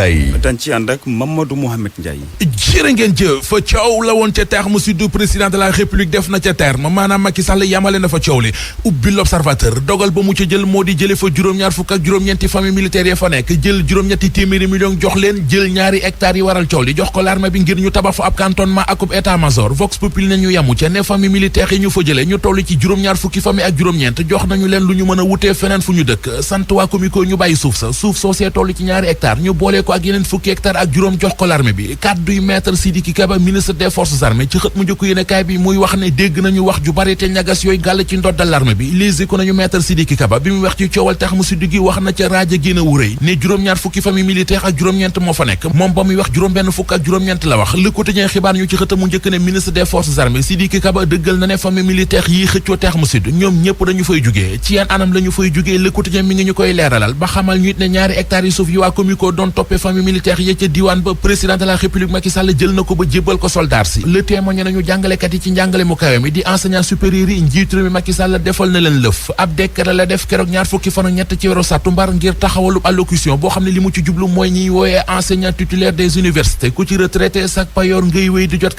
dañ ci ànd ak Mamadou Mouhamed Ndiaye. jërë ngeen jëf coow la woon ca terme sud du président de la république def na ca terme maanaam Macky Sall yamale na fa coow li ubbi l'observateur dogal ba mu ca jël moo di jële fa juróom-ñaar fukk ak juróom-ñeenti famille militaire ya fa nekk jël juróom-ñetti téeméeri million jox leen jël ñaari hectares yi waral coow li jox ko l'armée bi ngir ñu tabax fa ab cantonnement akub état major vox populi ne ñu yamu ca ne famille militaire yi ñu fa jële ñu toll ci juróom-ñaar fukki famille ak juróom-ñeent jox nañu leen lu ñu mën a wutee feneen fu ñu dëkk sant waa Comico ñu bàyyi suuf soosee toll ci ñaari hectares ñu boole ko ak yeneen fukki hectares ak juróom jox ko l'armée bi kàdduy maître Sidiki Kaba ministre des forces armées ci xët mu njëkk yéenekaay bi muy wax ne dégg nañu wax ju bari te ñagas yooyu gàll ci ndoddal l'armée bi lise ko nañu maître Sidiki Kaba bi mu wax ci coowal tax mu suddi gi wax na ca raaja génn a wuréy ne juróom-ñaar fukki famille militaire ak juróom-ñeent moo fa nekk moom ba muy wax juróom-benn fukk ak juróom-ñeent la wax Le Quotidien xibaar ñu ci xët mu njëkk ne ministre des forces armées Sidiki Kaba dëggal na ne famille militaire yi xëccoo tax mu sud ñoom ñëpp dañu fay jugee ci yan anam la ñu fay jugee Le Quotidien mi ngi ñu koy leeralal ba xamal ñu it ne ñaari hectares yi suuf yi waa Comico doon toppee famille militaire yi ca diwaan ba président de la république Macky Sall jël na ko ba jébbal ko soldat si Le Témoin nañu jàngalekat yi ci njàngale mu kawe mi di enseignant supérieur yi njiitu réew mi Macky Sall defal na leen lëf ab décret la def keroog ñaar fukki fan ak ñett ci weeru sàttumbar ngir taxawalub allocution boo xam ne li mu ci jublu mooy ñiy wooyee enseignant titulaire des universités ku ci retraité sak payoor ngay wéy di jot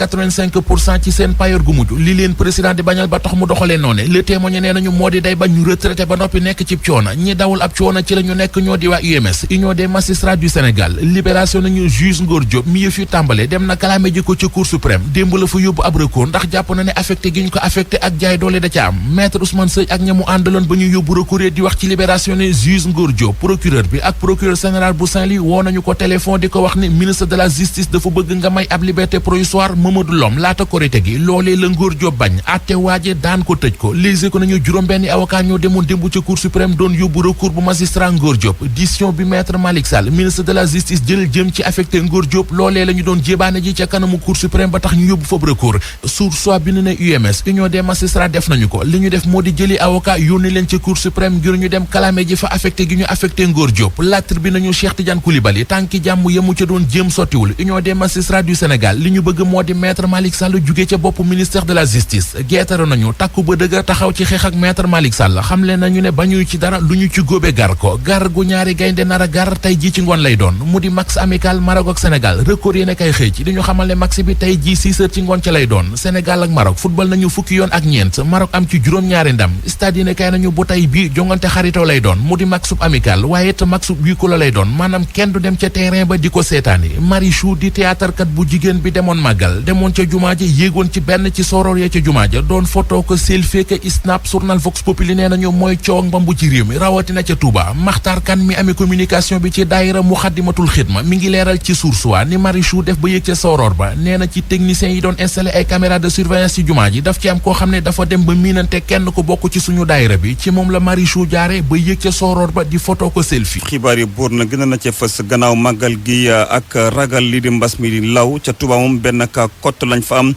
85% ci seen payoor gu mujj li leen président di bañal ba tax mu doxalee noone Le Témoin nee nañu moo di day bañ ñu retraité ba noppi nekk ci coono ñi dawul ab coono ci la ñu nekk ñoo di waa UMS Union des magistrats du Sénégal libération nañu juge Ngor Diop mi yëf yu tàmbale dem na kalaame ji ko ci cour suprême démb la fa yóbbu ab recours ndax jàpp na ne affecté gi ñu ko affecté ak jaay doole da ca am maître Ousmane Seye ak ñamu àndaloon ba ñu yóbbu recours di wax ci libération ne juge Ngor Diop procureur bi ak procureur général bu Saint-Louis woo nañu ko téléphone di ko wax ne ministre de la justice dafa bëgg nga may ab liberté provisoire Mamadou Lom laata korite gi loolee la Ngor Diop bañ atte waaje daan ko tëj ko léegi ko nañu juróom-benni avocat ñoo demoon démb ca cour suprême doon yóbbu recours bu magistrat Ngor Diop décision bi maître Malick Sall ministre de la justice jël jëm ci affecté Ngor Diop loolee la ñu doon jébaane ji ca kanamu cour suprême ba tax ñu yóbbu foofu recours sur soit bi ne UMS Union des magistrats def nañu ko li ñu def moo di jëli avocat yónni leen ci cour suprême ngir ñu dem kalaame ji fa affecté gi ñu affecté Ngor Diop lettre bi nañu Cheikh Tidiane Koulibaly tànki jàmm yemu ca doon jéem sottiwul Union des magistrats du Sénégal li ñu bëgg moo di maître Malick Sall jugee ca bopp ministère de la justice geetare nañu takku ba dëgër taxaw ci xeex ak maître Malick Sall xamle nañu ne bañuy ci dara lu ñu ci góobe gar ko gar gu ñaari gaynde nar a gar tey ji ci ngoon lay doon mu di match amical Maroc ak Sénégal record yéen a kay xëy ci di ñu xamal ne match bi tey ji 6 heures ci ngoon ca lay doon Sénégal ak Maroc football nañu fukki yoon ak ñeent Maroc am ci juróom-ñaari ndam stade yéen a kay nañu bu tey bi jongante xaritoo lay doon mu di match amical waaye it match huis clos lay doon maanaam kenn du dem ca terrain ba di ko seetaani Marichou di théâtre kat bu jigéen bi demoon màggal demoon ca jumaa ja yéegoon ci benn ci soror ya ca jumaa ja doon photo ko selfie ko snap journal Vox Populi nee nañu mooy coow ak mbambu ci réew mi rawatina ca Touba Maxtaar Kan mi amee communication bi ci daayira Muxaddamatul Xidma mi ngi leeral ci Source A ni Marichou def ba yëg ca soror ba nee na ci techniciens yi doon installé ay caméra de surveillance ci jumaa ji daf ci am koo xam ne dafa dem ba miinante kenn ko bokk ci suñu daayira bi ci moom la Marichou jaare ba yëg ca soror ba di photo ko selfie. xibaar yi buur na gën a na ca fës gannaaw màggal gi ak ragal lii di mbas mi di law ca Touba moom benn cas cote lañ fa am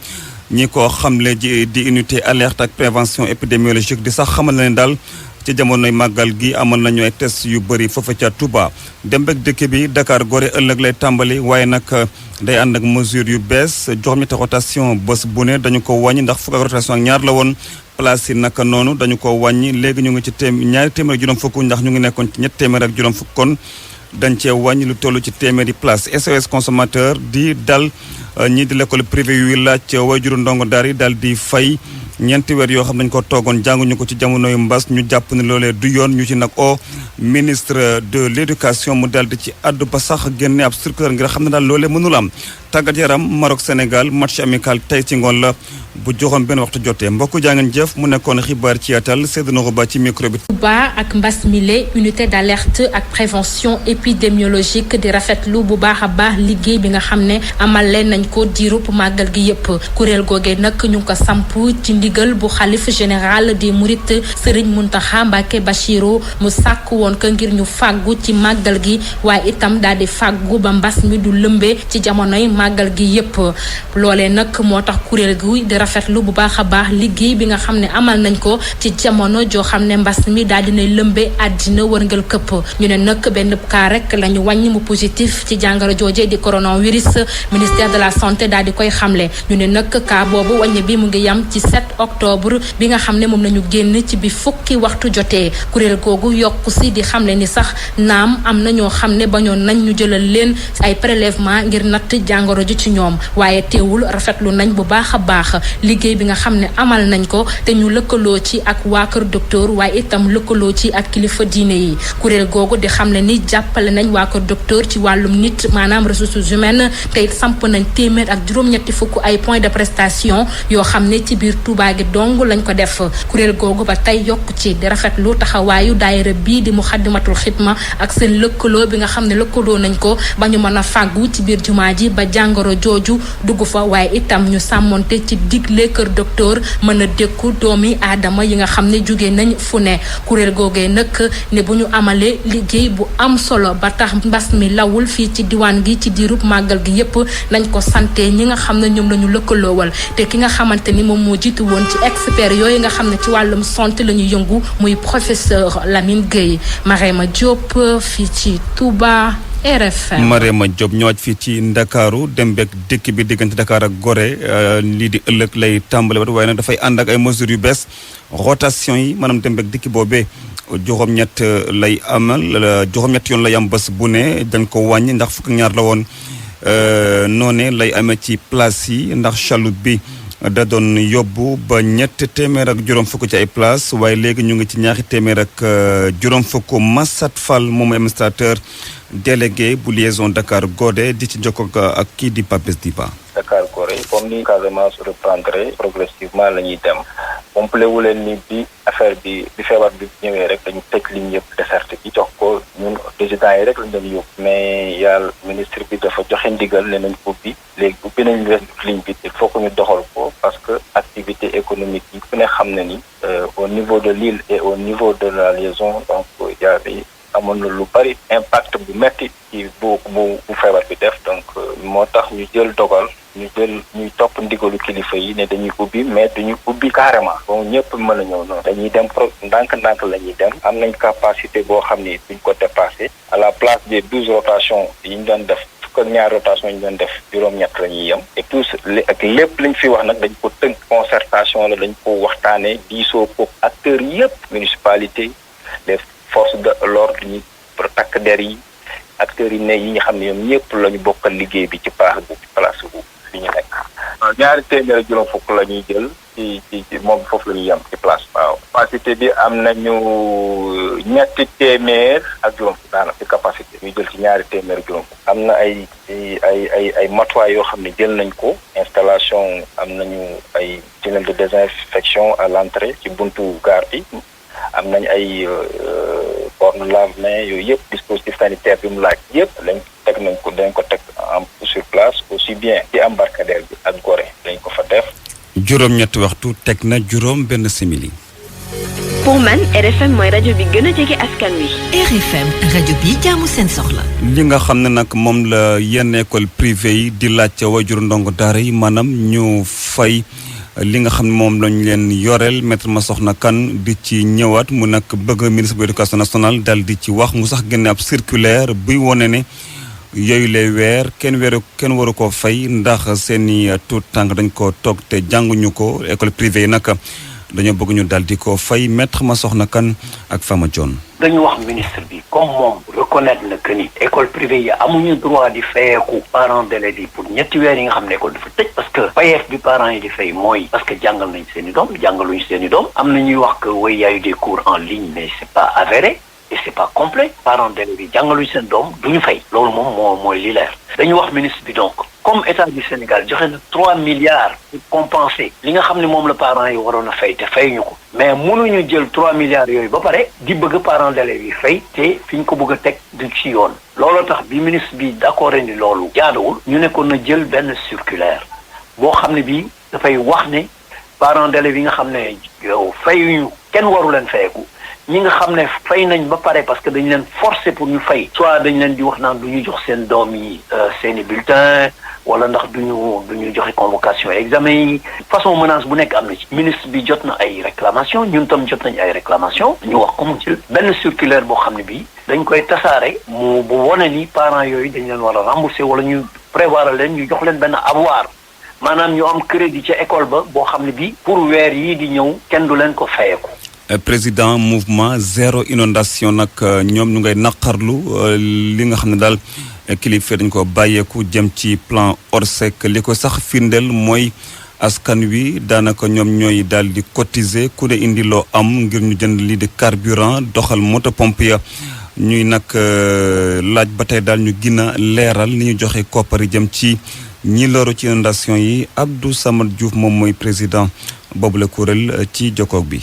ñi ko xamle di unité alerte ak prévention épidémiologique di sax xamal na ne daal ci jamonoy màggal gi amoon nañu ay test yu bëri foofu ca Touba dem bek dëkk bi Dakar Gorée ëllëg lay tàmbali waaye nag day ànd ak mesure yu bees jox mi te rotation bés bu ne dañu ko wàññi ndax fukk ak rotation ak ñaar la woon place yi naka noonu dañu ko wàññi léegi ñu ngi ci ñaari téeméer ak juróom fukk ndax ñu ngi nekkoon ci ñett téeméer ak juróom fukk kon dañ cee wàññi lu toll ci téeméeri place SOS consommateur di dal ñii di l'école privée yuy laaj waajuru ndongo daar yi daal di fay ñeenti weer yoo xam nañ ko toogoon jànguñu ko ci jamonoy mbas ñu jàpp ne loolee du yoon ñu ci nag o ministre de l'éducation mu daal di ci àddu ba sax génne ab circulaire ngir xam ne daal loolee mënul am tàggat yaram Maroc Sénégal match amical tey ci ngoon la bu joxoon benn waxtu jotee mbokku jàngeen jëf mu nekkoon xibaar ci yaatal Seydina Rouba ci micro bi. Touba ak mbas mile unité d'alerte ak prévention épidémiologique di rafetlu bu baax a baax liggéey bi nga xam ne amal leen nañ ko diirub màggal gi yépp kuréel googee nag ñu ngi ko samp ci ndigal bu xalif général des Mourides Serigne Mountakha Mbacké Bachirou mu sàkk woon ko ngir ñu fàggu ci màggal gi waaye itam daal di fàggu ba mbas mi du lëmbee ci jamonoy màggal gi yépp loolee nag moo tax kuréel gi di rafetlu bu baax a baax liggéey bi nga xam ne amal nañ ko ci jamono joo xam ne mbas mi daal dinay lëmbee àddina wërngal këpp ñu ne nag benn cas rek la ñu wàññi mu positif ci jàngoro jooje di coronavirus ministère de la santé daal di koy xamle ñu ne nag cas boobu wàññi bi mu ngi yam ci 7 octobre bi nga xam ne moom nañu génn ci bi fukki waxtu jotee kuréel googu yokku si di xam ne ni sax naam am na ñoo xam ne bañoon nañ ñu jëlal leen ay prélèvement ngir natt jàngoro ji ci ñoom waaye teewul rafetlu nañ bu baax a baax liggéey bi nga xam ne amal nañ ko te ñu lëkkaloo ci ak waa kër docteur waaye itam lëkkaloo ci ak kilifa diine yi kuréel googu di xam ne ni jàppale nañ waa kër docteur ci wàllum nit maanaam ressources humaines te it samp nañ téeméer ak juróom-ñetti fukk ay points de prestation yoo xam ne ci biir Touba gi dong lañ ko def kuréel googu ba tey yokk ci di rafetlu taxawaayu daayira bii di Muxaddamatul Xidma ak seen lëkkaloo bi nga xam ne lëkkaloo nañ ko ba ñu mën a fàggu ci biir jumaa ji ba jàngoro jooju dugg fa waaye itam ñu sàmmonte ci digle kër docteur mën a dékku doomi aadama yi nga xam ne jóge nañ fu ne kuréel googee nag ne bu ñu amalee liggéey bu am solo ba tax mbas mi lawul fii ci diwaan gi ci diirub màggal gi yépp nañ ko sante ñi nga xam ne ñoom lañu lëkkaloowal te ki nga xamante ni moom moo jiitu woon ci expert yooyu nga xam ne ci wàllum santé la ñu yëngu muy professeur Lamine Gueye Marema Diop fii ci Touba RFM. Marema Diop ñëwaat fii ci Ndakaaru dem beeg dëkk bi diggante Dakar ak Gorée lii di ëllëg lay tàmbale wat waaye nag dafay ànd ak ay mesures yu bees rotation yi maanaam dem beeg dëkk boobee juróom-ñett lay amal juróom-ñett yoon lay am bés bu ne dañ ko wàññi ndax fukk ñaar la woon noone lay amee ci place yi ndax chaloupe bi da doon yóbbu ba ñett téeméer ak juróom fukk ci ay place waaye léegi ñu ngi ci ñaari téeméer ak juróom fukk Massat Fall moom administrateur délégué bu liaison Dakar Godé di ci jokko ak kii di Papes Diba. Dakar Gorée comme ni Casamance reprendre progressivement la ñuy dem complet wu leen ni bi affaire bi feebar bi ñëwee rek dañu teg ligne yëpp déserte bi jox ko ñun résidents yi rek lañ doon yóbbu mais yàlla ministre bi dafa joxe ndigal ne nañ ubbi léegi ubbi nañ ligne bi il faut que ñu doxal ko parce que activité économique yi ku ne xam na ni au niveau de l'île et au niveau de la liaison donc y avait amoon na lu bari impact bu metti ci bu feebar bi def donc moo tax ñu jël dogal ñuy topp ndigalu kilifa yi ne dañuy ubbi mais duñu ubbi carrément bon ñëpp mën a ñëw noonu dañuy dem ndànk-ndànk la ñuy dem am nañ capacité boo xam ni duñ ko dépassé à la place des 12 rotations yi ñu doon def fukk ak ñaar rotation yi ñu doon def juróom-ñett la ñuy yem et tout ak lépp liñ fi wax nag dañ ko tënk concertation la dañ ko waxtaanee diisoo ko acteurs yëpp municipalité les forces de l'ordre ñi takk der yi acteurs yi ne yi nga xam ne ñoom ñëpp la ñu bokkal liggéey bi ci place bu fi ñu nekk. waaw ñaari téeméer ak juróom fukk la ñuy jël ci moom foofu la ñuy yem ci place. waaw capacité bi am nañu ñetti téeméer ak juróom fukk daanaka ci capacité ñu jël ci ñaari téeméer ak juróom fukk. am na ay matuwaay yoo xam ne jël nañ ko installation am nañu ay tunnel de désinfection à l'entrée ci buntu gare bi. am nañ ay borne lave-mains yooyu yëpp dispositif sanitaire bi mu laaj yëpp dañ ko teg sur place aussi bien ci embarcadère bi ak Gorée dañ ko fa def. juróom-ñetti waxtu teg na juróom benn simili. pour man RFM mooy rajo bi gën a jege askan wi. RFM rajo bi jaamu seen soxla. li nga xam ne nag moom la yenn école privée yi di laaj waajur ndongo daara yi maanaam ñu fay. li nga xam ne moom lañ leen yoreel maître Massokhna Kane di ci ñëwaat mu nag bëgg ministre bu éducation nationale dal di ci wax mu sax génne ab circulaire buy wone ne yooyu lay weer kenn waru koo fay ndax seeni tout tànk dañ ko toog te jànguñu ko école privée yi nag dañoo bëgg ñu dal di ko fay maître Massokhna Kane ak Fama Dione. dañu wax ministre bi comme moom reconnaître na que ni école privée yi amuñu droit di fayeeku parents d'élèves yi pour ñetti weer yi nga xam ne école dafa tëj parce que payeef bi parents yi di fay mooy parce que jàngal nañ seen i doom jàngaluñu seen i doom am na ñuy wax que oui y a eu des cours en ligne mais c'est pas avéré et c'est pas complet parents d'élèves yi jàngaluñu seen doom duñu fay loolu moom mooy li leer dañu wax ministre bi donc comme état du Sénégal joxe na 3 milliards pour compenser li nga xam ne moom la parents yi waroon a fay te fayuñu ko mais mënuñu jël 3 milliards yooyu ba pare di bëgg parents d'élèves yi fay te fi ñu ko bëgg a teg du ci yoon looloo tax bi ministre bi d'accord ni loolu jaaduwul ñu nekkoon na jël benn circulaire boo xam ne bii dafay wax ne parents d'élèves yi nga xam ne yow fayuñu kenn waru leen fayeku ñi nga xam ne fay nañ ba pare parce que dañ leen forcer pour ñu fay soit dañ leen di wax naan du ñu jox seen doom yi seeni bulletin wala ndax duñu joxe convocation examen yi façon menace bu nekk am na ci ministre bi jot na ay réclamation ñun tam jot nañ ay réclamation ñu wax ko mu jël benn circulaire boo xam ne bii dañ koy tasaare bu wone ni parents yooyu dañ leen war a rembourser wala ñu prévoir leen ñu jox leen benn avoir maanaam ñu am crédit ca école ba boo xam ne bii pour weer yii di ñëw kenn du leen ko fayeeku. président mouvement zéro inondation nag ñoom ñu ngay naqarlu li nga xam ne daal kilifa dañ ko bàyyeeku jëm ci plan Orsec li ko sax firndeel mooy askan wi daanaka ñoom ñooy daal di cotiser ku ne indi loo am ngir ñu jënd lii di carburant doxal moto pompe ya ñuy nag laaj ba tey daal ñu gën a leeral ni ñu joxe koppari jëm ci ñi loru ci inondation yi. Abdou Samad Diouf moom mooy président boobu la kuréel ci jokkoog bi.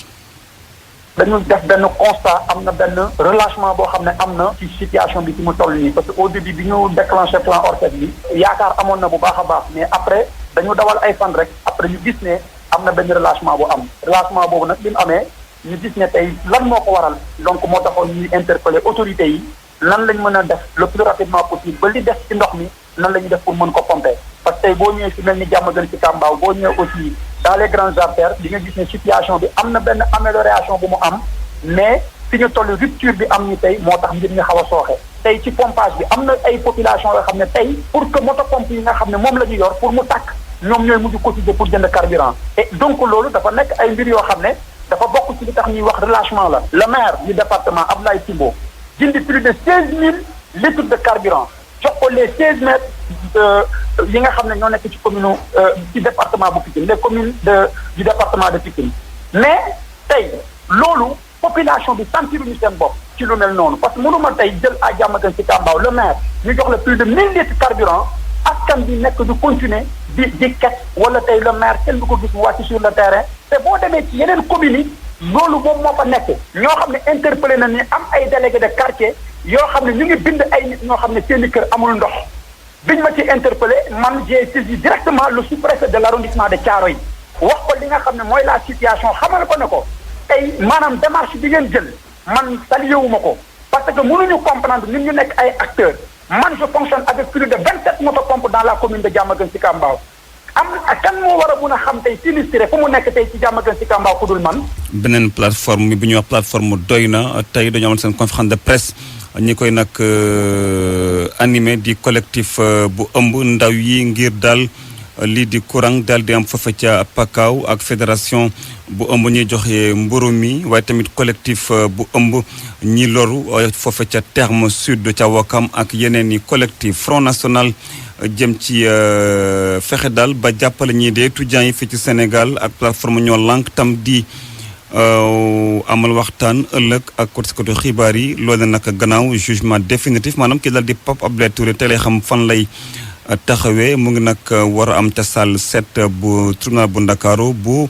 dañu def benn constat am na benn relâchement boo xam ne am na ci situation bi ci mu toll nii parce que au début bi ñu déclenché plan Orsec bi yaakaar amoon na bu baax a baax mais après dañu dawal ay fan rek après ñu gis ne am na benn relâchement bu am relâchement boobu nag bi mu amee ñu gis ne tey lan moo ko waral donc moo taxoon ñuy interpeller autorités yi nan lañ mën a def le plus rapidement possible ba li def ci ndox mi nan la ñuy def pour mën ko pomper parce que tey boo ñëwee si mel ni Diamaguène ci Kambaaw boo ñëwee aussi dans les grandes artères di nga gis ne situation bi am na benn amélioration bu mu am mais fi ñu toll rupture bi am ni tey moo tax mbir ñu xaw a sooxe tey ci pompage bi am na ay population yoo xam ne tey pour que moto pompe yi nga xam ne moom la ñu yor pour mu tàkk ñoom ñooy mujj cotiser pour jënd carburant et donc loolu dafa nekk ay mbir yoo xam ne dafa bokk ci li tax ñuy wax relâchement la le maire du département Abdoulaye Timbo jëndi plus de 16 000 litres de carburant jox ko les 16 maires yi nga xam ne ñoo nekk ci commune ci département bu Pikine les communes du département de Pikine mais tey loolu population bi sentiruñu seen bopp ci lu mel noonu parce que mënuma tey jël à Diamaguène ci Kambaaw le maire ñu jox la plus de 1000 litres carburant askan bi nekk du continuer di ket wala tey le maire kenn du ko gis mu wàcc sur le terrain te boo demee ci yeneen communes yi loolu moom moo fa nekk ñoo xam ne interpellé na ni am ay délégué de quartier yoo xam ne ñu ngi bind ay nit ñoo xam ne seen i kër amul ndox biñ ma ci interpellé man j'ai saisi directement le sous-préfet de l'arrondissement de Thiaroye wax ko li nga xam ne mooy la situation xamal ko ne ko tey maanaam démarche bi ngeen jël man salué wu ma ko parce que mënuñu comprendre nit ñu nekk ay acteurs man je fonctionne avec plus de 27 motopompes dans la commune de Diamaguène Sicap Mbao am kan moo war a mun a xam tey sinistré fu mu nekk tey ci Diamaguène Sicap Mbao ku dul man. beneen plateforme bi ñuy wax plateforme doy na tey dañoo amoon seen conférence de presse ñi koy nag animé di collectif bu ëmb ndaw yi ngir daal lii di courant daal di am foofa ca Pakaaw ak fédération bu ëmb ñuy joxe mburu mi waaye tamit collectif bu ëmb ñi loru foofa ca Terme Sud ca Wakam ak yeneen i collectif Front National jëm ci fexe daal ba jàppale ñii di étudiants yi fii ci Sénégal ak plateforme ñoo lànk tam di amal waxtaan ëllëg ak taskatu xibaar yi loolu nag gannaaw jugement définitif maanaam kii daal di Pape Abdoulaye Touré te lay xam fan lay taxawee mu ngi nag war a am ca salle 7 bu tribunal bu Ndakaaru bu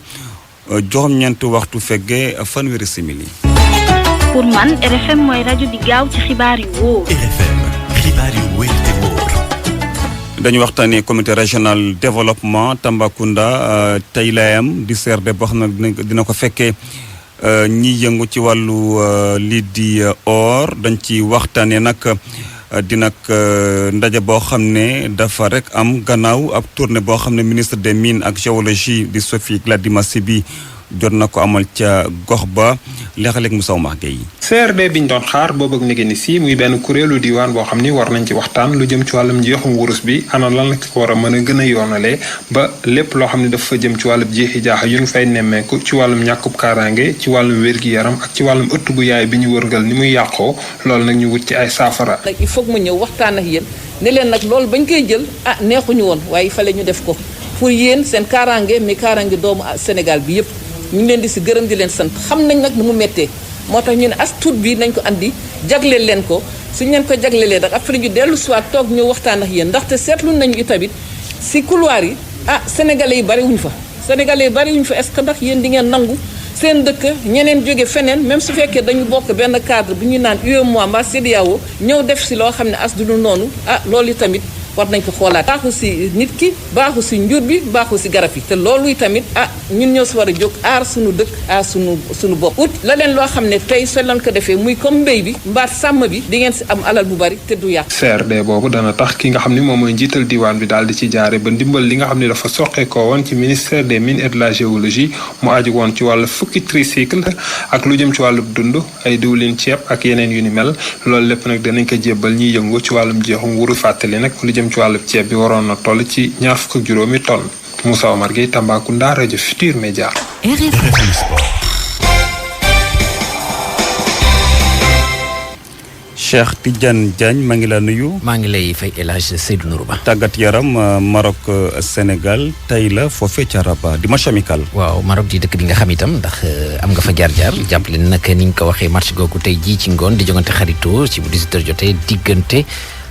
juróom-ñeenti waxtu feggee fanweeri simili. pour man RFM mooy rajo di gaaw ci xibaar yu wóor. RFM xibaar yu wóor te wóor. dañu waxtaanee comité régional développement Tambacounda tey layam di CRD boo xam ne dina ko fekkee ñi yëngu ci wàllu lii di or dañ ci waxtaanee nag dina ndaje boo xam ne dafa rek am gannaaw ab tournée boo xam ne ministre des mines ak géologie di Sophie Gladima Siby jot na ko amal ca gox ba leexaleeg Moussa Oumar Gueye. CRD biñ doon xaar boobu ak léegi ni si muy benn kuréelu diwaan boo xam ni war nañ ci waxtaan lu jëm ci wàllum njeexum wurus bi ana lan la ko war a mën a gën a yoonalee ba lépp loo xam ne dafa jëm ci wàllum jeexi jaaxa yu ñu fay nemmeeku ci wàllum ñàkkub kaaraange ci wàllum wér-gi-yaram ak ci wàllum ëtt bu yaay bi ñu wërngal ni muy yàqoo loolu nag ñu wut ci ay saafara. nag il faut que ma ñëw waxtaan ak yéen ne leen nag loolu bañ koy jël neexuñu woon waaye il fallait ñu def ko pour yéen seen kaaraange mais kaaraange doomu Sénégal bi yépp ñu ngi leen di si gërëm di leen sant xam nañ nag nu mu méttee moo tax ñu ne as tuut bi nañ ko andi jagleel leen ko suñu leen ko jaglelee nag après ñu dellu soit toog ñu waxtaan ak yéen ndaxte seetlu nañu itamit si couloir yi sénégalais yi bari wuñ fa sénégalais yi bari wuñ fa est-ce que ndax yéen di ngeen nangu seen dëkk ñeneen jóge feneen même su fekkee dañu bokk benn cadre bu ñuy naan UEMOA mbaa CEDEAO ñëw def si loo xam ne as du noonu loolu tamit war nañ ko xoolaat baaxu si nit ki baaxu si njur bi baaxu si garab yi te loolu tamit ñun ñoo si war a jóg aar suñu dëkk aar suñu bopp ut la leen loo xam ne tey soo leen ko defee muy comme mbéy bi mbaat sàmm bi di ngeen si am alal bu bari te du yàq. CRD boobu dana tax ki nga xam ni moom mooy njiital diwaan bi daal di ci jaare ba ndimbal li nga xam ne dafa soqeekoo woon ci ministère des mines et de la géologie mu aju woon ci wàllu fukki tricycle ak lu jëm ci wàllu dund ay diwlin ceeb ak yeneen yu ni mel loolu lépp nag danañ ko jébbal ñiy yëngu ci wàllum jeexum wuru fàttali nag lu jëm ci wàllu ceeb bi waroon na toll ci 25 tonnes Moussa Omar Gueye Tambacounda rajo Futur Média. RFM Sport. Cheikh Tidiane Diagne maa ngi la nuyu. maa ngi lay fay El Hadj Seydou Nourou Ba. tàggat yaram Maroc Sénégal tey la foofee ca Rabat di match amical. waaw Maroc di dëkk bi nga xam itam ndax am nga fa jaar-jaar jàppale nag ni nga ko waxee match googu tey jii ci ngoon di jongante xaritoo ci bu 18h jotee diggante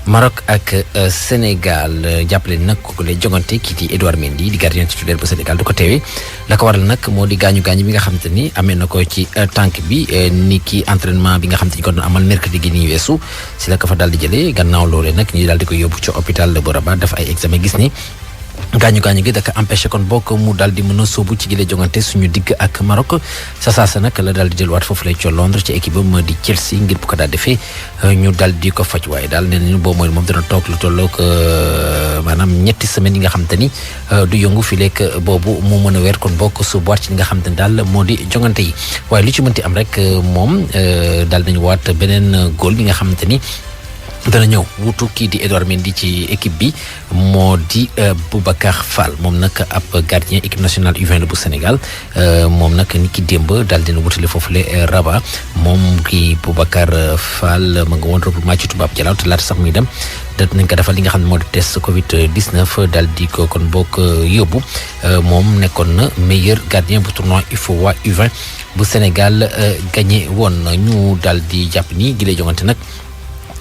Maroc ak Sénégal jàppale nag kooku lay jongante kii di Edouard Mendy di gardien titulaire bu Sénégal du ko teewee la ko waral nag moo di gaañu bi nga xamante ni amee na ko ci tànk bi ni ki entraînement bi nga xamante ni ko doon amal mercredi gi nii weesu si la ko fa daal di jëlee gannaaw loolee nag ñu daal di ko yóbbu ci hôpital bu Rabat def ay examen gis ni gaañu gi daka empêché kon bokk mu daal di mën a sóobu ci gile jongante suñu digg ak Maroc sa nag la daal di jëlwaat foofu lay ca Londres ci équipe am di Chelsea ngir bu ko daal defee ñu daal di ko faj waaye daal nee nañu boo mooy moom dana toog lu tolloog maanaam ñetti semaines yi nga xam te ni du yëngu fi lekk boobu mu mën a weer kon bokk sóobuwaat ci li nga xam te ni daal moo di jongante yi waaye lu ci mënti am rek moom daal nañu waat beneen góol bi nga xamante ni dana ñëw wuutu kii di Edouard Mendy ci équipe bi moo di Boubacar Fall moom nag ab gardien équipe nationale U20 bu Sénégal moom nag ni ki démb daal dina wutale foofule Rabat moom kii Boubacar Fall ma nga woon regroupement ci tubaab jalaaw te laata sax muy dem dat nañ ko defal li nga xam ne moo di test Covid 19 daal di ko kon bokk yóbbu moom nekkoon na meilleur gardien bu tournoi UFOA U20 bu Sénégal gagné woon ñu daal di jàpp ni gi lay jongante nag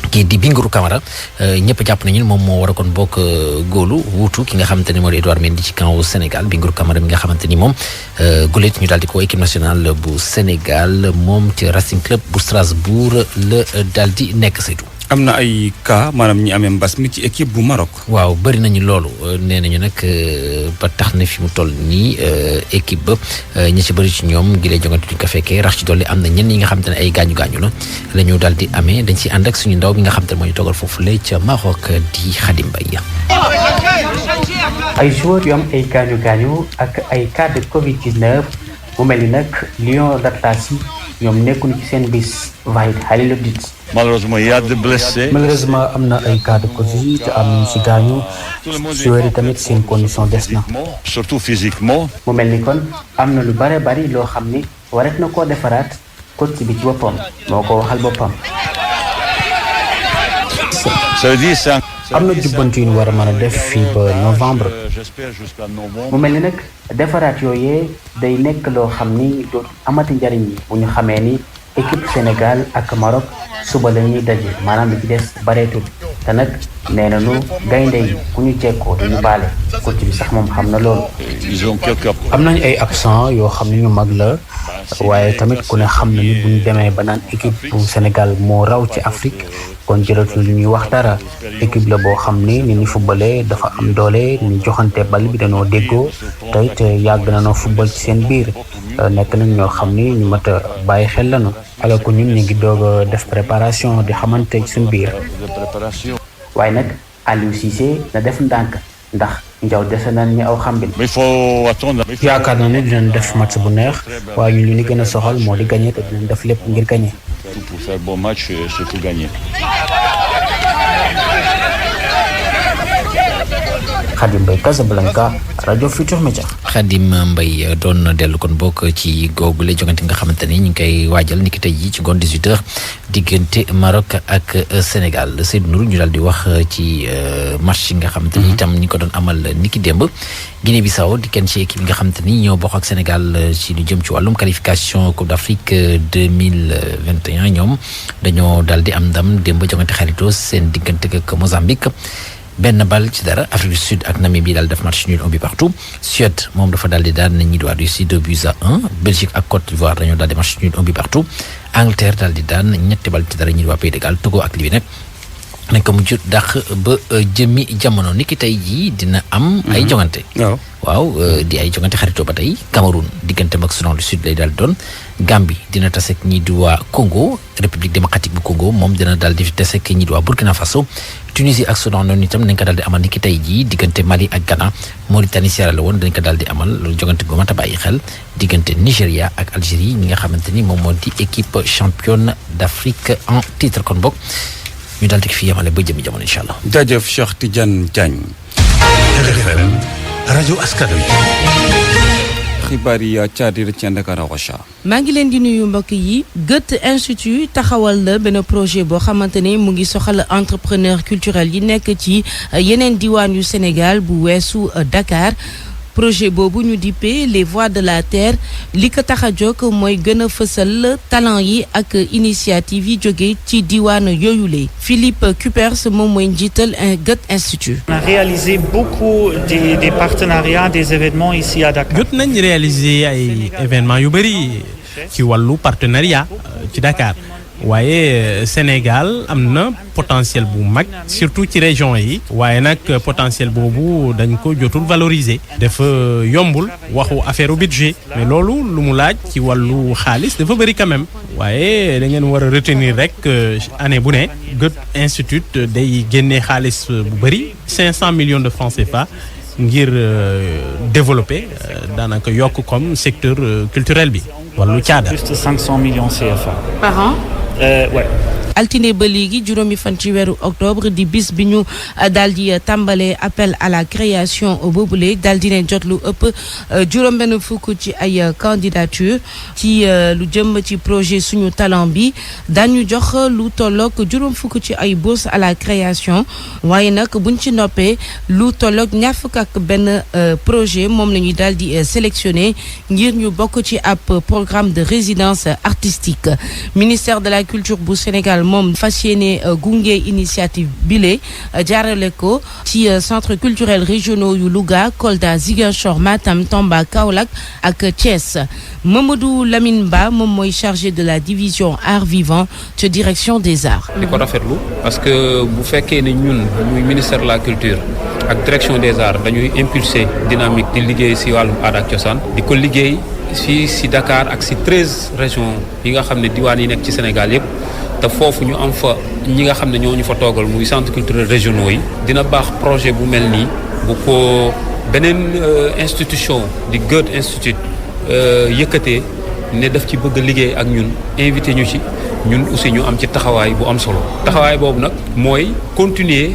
kii di Bingourou Kamara ñëpp jàpp nañu moom moo war a kon bokk góolu wuutu ki nga xamante ni moo di Edouard Mendy ci camp Sénégal Bingourou Kamara mi nga xamante ni moom gulet ñu daal di ko équipe nationale bu Sénégal moom ci Racing Club bu Strasbourg la daal di nekk saytu. am na ay cas maanaam ñi amee mbas mi ci équipe bu Maroc. waaw bëri nañu loolu nee nañu nag ba tax na fi mu toll nii équipe ba ñi ci bëri ci ñoom gi lay jongante duñ ko fekkee rax ci dolli am na ñenn ñi nga xam te ne ay gaañu la ñu daal di amee dañ si ànd ak suñu ndaw bi nga xam te ne moo ñu toogal foofu la ca Maroc di Khadim Mbaye. ay joueurs yu am ay gaañu ak ay cas de Covid-19 mu mel ni nag Lion d'Atlas yi ñoom nekkuñu ci seen bis Vahid Halilhodid. Malheureusement, il y a des blessés. Malheureusement am na ay cas de Covid am ci gaañu joueurs yi tamit seen condition des na. Surtout physiquement. mu mel ni kon am na lu bari loo xam ni wareet na koo defaraat coach bi ci boppam moo ko waxal boppam. Ça veut dire ça. am na jubbanti yu ñu war a mën a def fii ba novembre. mu mel ni nag defaraat yooyee day nekk loo xam ni dootul amati njariñ yi bu ñu xamee ni équipe Sénégal ak Maroc suba la ñuy daje maanaam li ci des bareetul te nag nee nañu gaynde yi ku ñu jekkoo duñu baale coach bi sax moom xam na loolu. am nañu ay absent yoo xam ne ñu mag la waaye tamit ku ne xam na ni bu ñu demee ba naan équipe bu Sénégal moo raw ci Afrique kon jëlatul lu ñuy wax dara équipe la boo xam ni ni footballé dafa am doole ni joxante bal bi dañoo déggoo te it yàgg na noo football ci seen biir nekk nañ ñoo xam ni ñu mat a bàyyi xel lañu alors que ñun ñu ngi doog a def préparation di xamante ci suñu biir. waaye nag Aliou Cissé na def ndànk ndax njaw dese nañ ñu aw xambin. yaakaar na ne dinañ def match bu neex waaye ñun li ñu gën a soxal moo di gagné te dinañ def lépp ngir gagné. Pour faire bon match, surtout gagner. Khadim Mbaye Casablanca rajo Futur Média. Khadim Mbaye doon dellu kon bokk ci googu la jongante nga xamante ni ñu ngi koy waajal ni ki tey jii ci ngoon 18h diggante Maroc ak Sénégal Seydou Nourou ñu daal di wax ci match yi nga xamante ni itam ñi ko doon amal ni ki démb. Guinée Bissau di kenn ci équipe yi nga xamante ni ñoo bokk ak Sénégal ci lu jëm ci wàllum qualification Coupe d'Afrique 2021 ñoom dañoo daal di am ndam démb jongante xaritoo seen diggante ak Mozambique. benn bal ci dara Afrique du Sud ak Namibie daal def match nul 1 but partout Suède moom dafa daal di daan ñi di waa Russie 2-1 Belgique ak Côte d'Ivoire dañoo daal di match nul 1 but partout Angleterre daal di daan ñetti bal ci dara ñi di waa Pays de Galles Togo ak Libye nag nañ ko mujj dàq ba jëmmi jamono ni ki tey jii dina am ay jongante waaw di ay jongante xaritoo ba tey Cameroun digganteem ak Soudan du Sud lay daal doon Gambie dina taseek ñi di waa Congo République démocratique bu Congo moom dina daal di taseek ñi di waa Burkina Faso Tunisie ak Soudan noonu itam nañ ko daal di amal ni ki tey jii diggante Mali ak Ghana Mauritanie Sierra Leone dañ ko daal di amal loolu jogante gu mat a bàyyi xel diggante Nigéria ak Algérie ñi nga xamante ni moom moo di équipe championne d'Afrique en titre kon bokk ñu daal di fi yemale ba jëmi jamono incha allah. jaajëf Cheikh Tidiane Diagne. RFM rajo askan wi. xibaar yi Thiadir Thiendekara Rocha. maa ngi leen di nuyu mbokk yi Goethe Institut taxawal la benn projet boo xamante ne mu ngi soxal entrepreneur culturel yi nekk ci yeneen diwaan yu Sénégal bu weesu Dakar. projet boobu ñu dippee les voix de la terre li ko tax a jóg mooy gën a fësal talent yi ak initiative yi jóge ci diwaan yooyule Philippe Cupers moom mooy njiital Goethe Institut. On a réalisé beaucoup des partenariats des événements ici à Dakar. jot nañ réaliser ay événements yu bëri ci wàllu partenariat ci Dakar waaye Sénégal am na potentiel bu mag surtout ci région yi waaye nag potentiel boobu dañ ko jotul valoriser dafa yombul waxu affaire budget mais loolu lu mu laaj ci wàllu xaalis dafa bëri quand même waaye da ngeen war a retenir rek année bu ne Goethe Institut day génnee xaalis bu bëri 500 millions de francs CFA ngir développer daanaka yokk comme secteur culturel bi wàllu caada. Plus de 500 millions CFA. Par an? Ouais. altine ba léegi juróomi fan ci weeru octobre di bis bi ñu daal di tàmbalee appel à la création boobule daal di ne jot lu ëpp juróom benn fukk ci ay candidature ci lu jëm ci projet suñu talent bi dañu jox lu tolloog juróom fukk ci ay bourse à la création waaye nag buñ ci noppee lu tolloog ñaar fukk ak benn projet moom la ñuy daal di sélectionné ngir ñu bokk ci ab programme de résidence artistique ministère de la culture bu Sénégal moom fas yéene gunge initiative bile jaarale ko ci centre culturel régionaux yu Louga Kolda Ziguinchor Matam Tamba Kaolack ak Thiès Mamadou Lamine Ba moom mooy chargé de la division art vivant ca direction des arts. di ko rafetlu parce que bu fekkee ne ñun muy ministère de la culture ak direction des arts dañuy impulser dynamique di liggéey si wàllum aada ak cosaan di ko liggéey fii si Dakar ak si 13 régions yi nga xam ne diwaan yi nekk ci Sénégal yëpp. te foofu ñu am fa ñi nga xam ne ñoo ñu fa toogal muy centre culturel régionaux yi dina baax projet bu mel nii bu ko beneen institution di Goethe Institut yëkkatee ne daf ci bëgg a liggéey ak ñun invité ñu ci ñun aussi ñu am ci taxawaay bu am solo taxawaay boobu nag mooy continuer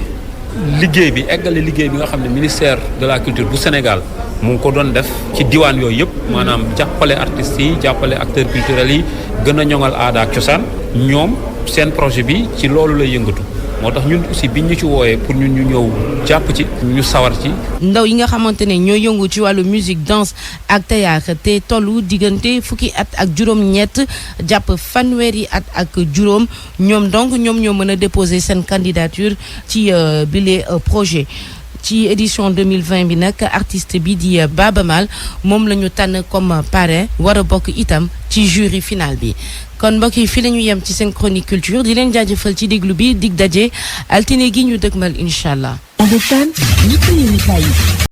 liggéey bi eggale liggéey bi nga xam ne ministère de la culture bu Sénégal mu ngi ko doon def ci diwaan yooyu yëpp maanaam jàppale artistes yi jàppale acteurs culturels yi gën a ñoŋal aada ak cosaan ñoom seen projet bi ci loolu lay yëngatu moo tax ñun aussi biñ ñu ci wooyee pour ñun ñu ñëw jàpp ci ñu sawar ci. ndaw yi nga xamante ne ñoo yëngu ci wàllu musique danse ak théâtre te tollu diggante fukki at ak juróom-ñett jàpp fanweeri at ak juróom ñoom donc ñoom ñoo mën a déposer seen candidature ci bile projet. ci édition 2020 bi nag artiste bi di Baba Maal moom la ñu tànn comme parrain war a bokk itam ci jury final bi kon mbokk yi fii la ñu yem ci seen chronique culture di leen jaajëfal ci déglu bi dig daje altine gi ñu dëgmal incha allah.